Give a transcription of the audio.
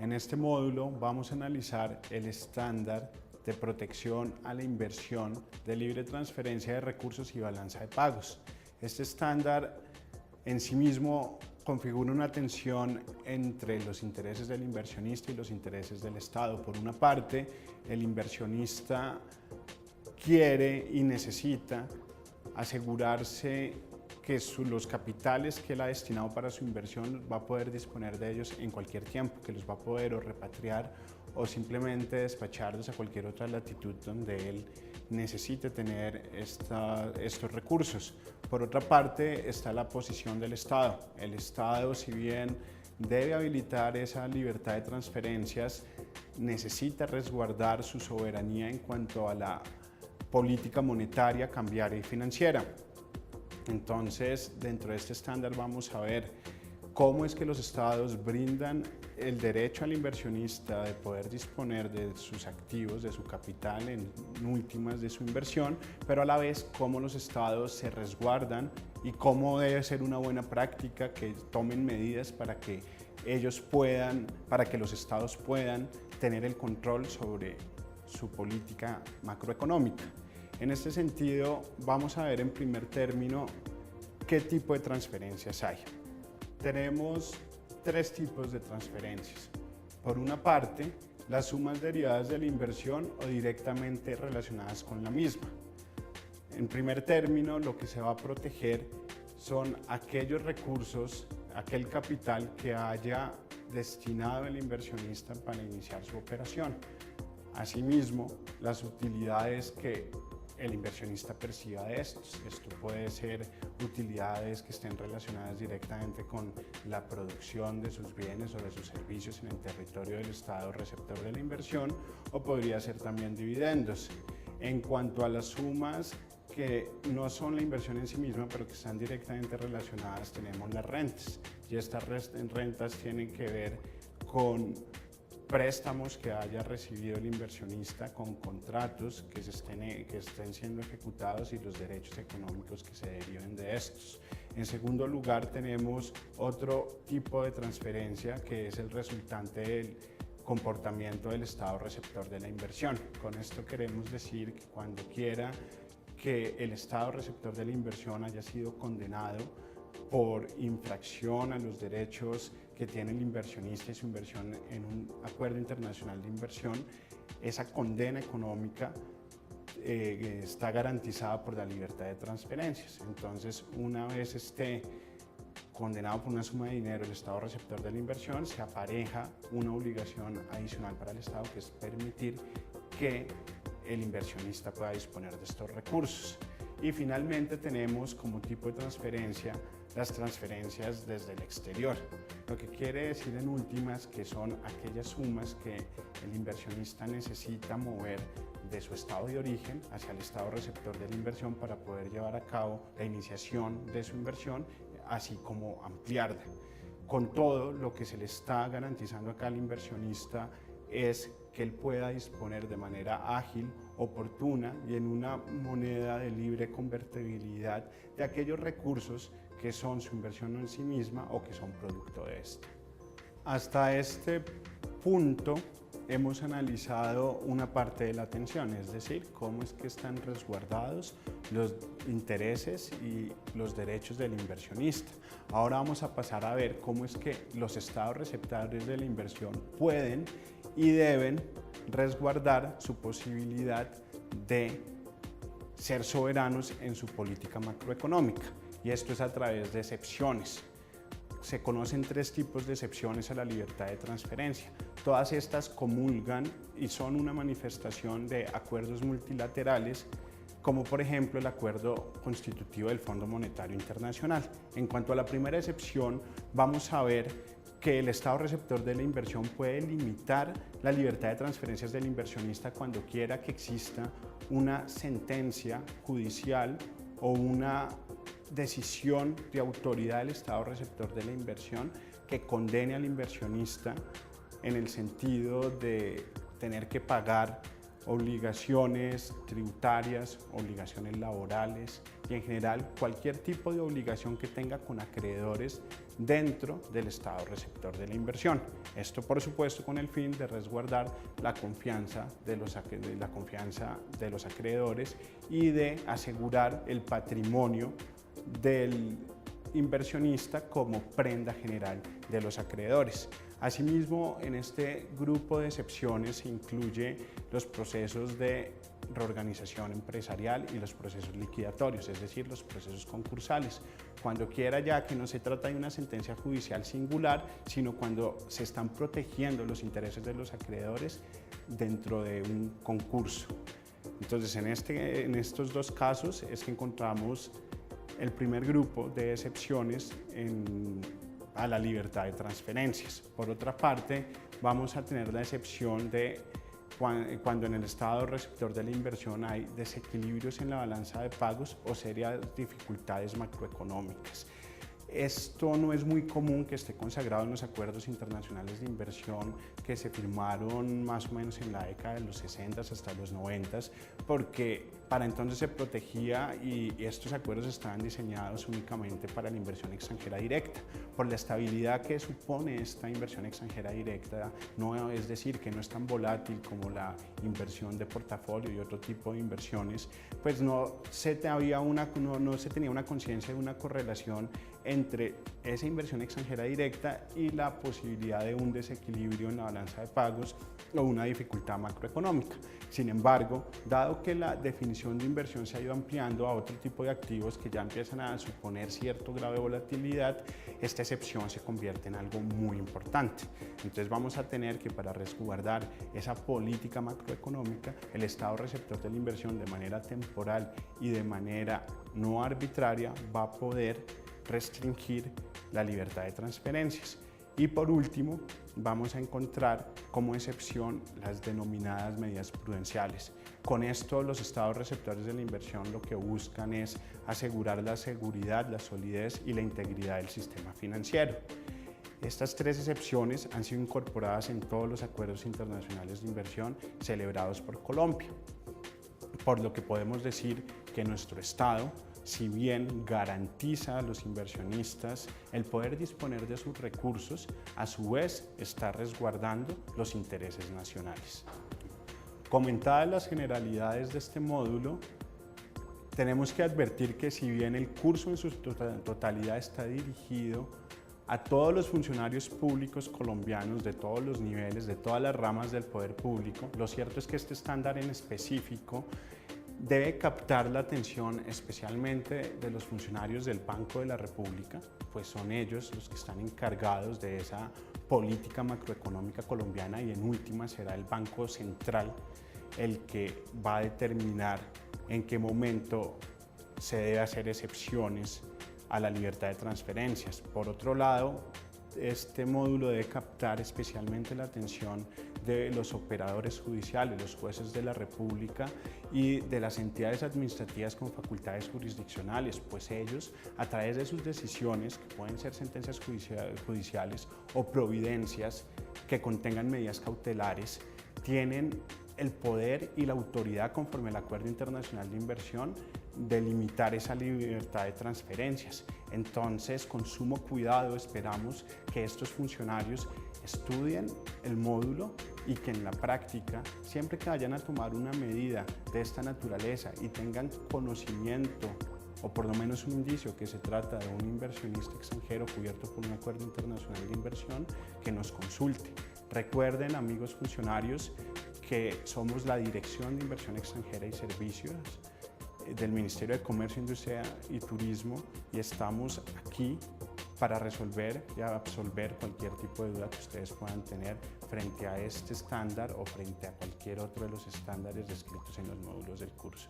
En este módulo vamos a analizar el estándar de protección a la inversión de libre transferencia de recursos y balanza de pagos. Este estándar en sí mismo configura una tensión entre los intereses del inversionista y los intereses del Estado. Por una parte, el inversionista quiere y necesita asegurarse que los capitales que él ha destinado para su inversión va a poder disponer de ellos en cualquier tiempo, que los va a poder o repatriar o simplemente despacharlos a cualquier otra latitud donde él necesite tener estos recursos. Por otra parte está la posición del Estado. El Estado, si bien debe habilitar esa libertad de transferencias, necesita resguardar su soberanía en cuanto a la política monetaria, cambiaria y financiera. Entonces, dentro de este estándar vamos a ver cómo es que los estados brindan el derecho al inversionista de poder disponer de sus activos, de su capital, en últimas de su inversión, pero a la vez cómo los estados se resguardan y cómo debe ser una buena práctica que tomen medidas para que los estados puedan tener el control sobre su política macroeconómica. En este sentido, vamos a ver en primer término qué tipo de transferencias hay. Tenemos tres tipos de transferencias. Por una parte, las sumas derivadas de la inversión o directamente relacionadas con la misma. En primer término, lo que se va a proteger son aquellos recursos, aquel capital que haya destinado el inversionista para iniciar su operación. Asimismo, las utilidades que el inversionista perciba de estos. Esto puede ser utilidades que estén relacionadas directamente con la producción de sus bienes o de sus servicios en el territorio del Estado receptor de la inversión, o podría ser también dividendos. En cuanto a las sumas que no son la inversión en sí misma, pero que están directamente relacionadas, tenemos las rentas. Y estas rentas tienen que ver con préstamos que haya recibido el inversionista, con contratos que estén siendo ejecutados y los derechos económicos que se deriven de estos. En segundo lugar, tenemos otro tipo de transferencia que es el resultante del comportamiento del Estado receptor de la inversión. Con esto queremos decir que cuando quiera que el Estado receptor de la inversión haya sido condenado por infracción a los derechos que tiene el inversionista y su inversión en un acuerdo internacional de inversión, esa condena económica está garantizada por la libertad de transferencias. Entonces, una vez esté condenado por una suma de dinero el Estado receptor de la inversión, se apareja una obligación adicional para el Estado, que es permitir que el inversionista pueda disponer de estos recursos. Y finalmente tenemos como tipo de transferencia las transferencias desde el exterior, lo que quiere decir en últimas que son aquellas sumas que el inversionista necesita mover de su estado de origen hacia el estado receptor de la inversión para poder llevar a cabo la iniciación de su inversión, así como ampliarla. Con todo, lo que se le está garantizando acá al inversionista es que él pueda disponer de manera ágil, oportuna y en una moneda de libre convertibilidad de aquellos recursos que son su inversión en sí misma o que son producto de esta. Hasta este punto hemos analizado una parte de la tensión, es decir, cómo es que están resguardados los intereses y los derechos del inversionista. Ahora vamos a pasar a ver cómo es que los estados receptores de la inversión pueden y deben resguardar su posibilidad de ser soberanos en su política macroeconómica. Y esto es a través de excepciones. Se conocen tres tipos de excepciones a la libertad de transferencia. Todas estas comulgan y son una manifestación de acuerdos multilaterales, como por ejemplo el acuerdo constitutivo del Fondo Monetario Internacional. En cuanto a la primera excepción, vamos a ver que el Estado receptor de la inversión puede limitar la libertad de transferencias del inversionista cuando quiera que exista una sentencia judicial o una decisión de autoridad del Estado receptor de la inversión que condene al inversionista en el sentido de tener que pagar obligaciones tributarias, obligaciones laborales y en general cualquier tipo de obligación que tenga con acreedores dentro del estado receptor de la inversión. Esto, por supuesto, con el fin de resguardar la confianza de los acreedores y de asegurar el patrimonio del inversionista como prenda general de los acreedores. Asimismo, en este grupo de excepciones se incluye los procesos de reorganización empresarial y los procesos liquidatorios, es decir, los procesos concursales. Cuando quiera, ya que no se trata de una sentencia judicial singular, sino cuando se están protegiendo los intereses de los acreedores dentro de un concurso. Entonces, en estos dos casos es que encontramos el primer grupo de excepciones a la libertad de transferencias. Por otra parte, vamos a tener la excepción de cuando en el estado receptor de la inversión hay desequilibrios en la balanza de pagos o serias dificultades macroeconómicas. Esto no es muy común que esté consagrado en los acuerdos internacionales de inversión que se firmaron más o menos en la década de los 60 hasta los 90, porque para entonces se protegía y estos acuerdos estaban diseñados únicamente para la inversión extranjera directa. Por la estabilidad que supone esta inversión extranjera directa, no, es decir, que no es tan volátil como la inversión de portafolio y otro tipo de inversiones, pues no se tenía una conciencia de una correlación entre esa inversión extranjera directa y la posibilidad de un desequilibrio en la balanza de pagos o una dificultad macroeconómica. Sin embargo, dado que la definición de inversión se ha ido ampliando a otro tipo de activos que ya empiezan a suponer cierto grado de volatilidad, esta excepción se convierte en algo muy importante. Entonces vamos a tener que, para resguardar esa política macroeconómica, el estado receptor de la inversión, de manera temporal y de manera no arbitraria, va a poder restringir la libertad de transferencias. Y por último, vamos a encontrar como excepción las denominadas medidas prudenciales. Con esto, los estados receptores de la inversión lo que buscan es asegurar la seguridad, la solidez y la integridad del sistema financiero. Estas tres excepciones han sido incorporadas en todos los acuerdos internacionales de inversión celebrados por Colombia, por lo que podemos decir que nuestro Estado, si bien garantiza a los inversionistas el poder disponer de sus recursos, a su vez está resguardando los intereses nacionales. Comentadas las generalidades de este módulo, tenemos que advertir que si bien el curso en su totalidad está dirigido a todos los funcionarios públicos colombianos de todos los niveles, de todas las ramas del poder público, lo cierto es que este estándar en específico debe captar la atención especialmente de los funcionarios del Banco de la República, pues son ellos los que están encargados de esa política macroeconómica colombiana y en última será el Banco Central el que va a determinar en qué momento se debe hacer excepciones a la libertad de transferencias. Por otro lado, este módulo debe captar especialmente la atención de los operadores judiciales, los jueces de la República y de las entidades administrativas con facultades jurisdiccionales, pues ellos, a través de sus decisiones, que pueden ser sentencias judiciales o providencias que contengan medidas cautelares, tienen el poder y la autoridad, conforme al Acuerdo Internacional de Inversión, de limitar esa libertad de transferencias. Entonces, con sumo cuidado, esperamos que estos funcionarios estudien el módulo y que en la práctica, siempre que vayan a tomar una medida de esta naturaleza y tengan conocimiento o por lo menos un indicio que se trata de un inversionista extranjero cubierto por un acuerdo internacional de inversión, que nos consulte. Recuerden, amigos funcionarios, que somos la Dirección de Inversión Extranjera y Servicios del Ministerio de Comercio, Industria y Turismo y estamos aquí para resolver y absolver cualquier tipo de duda que ustedes puedan tener frente a este estándar o frente a cualquier otro de los estándares descritos en los módulos del curso.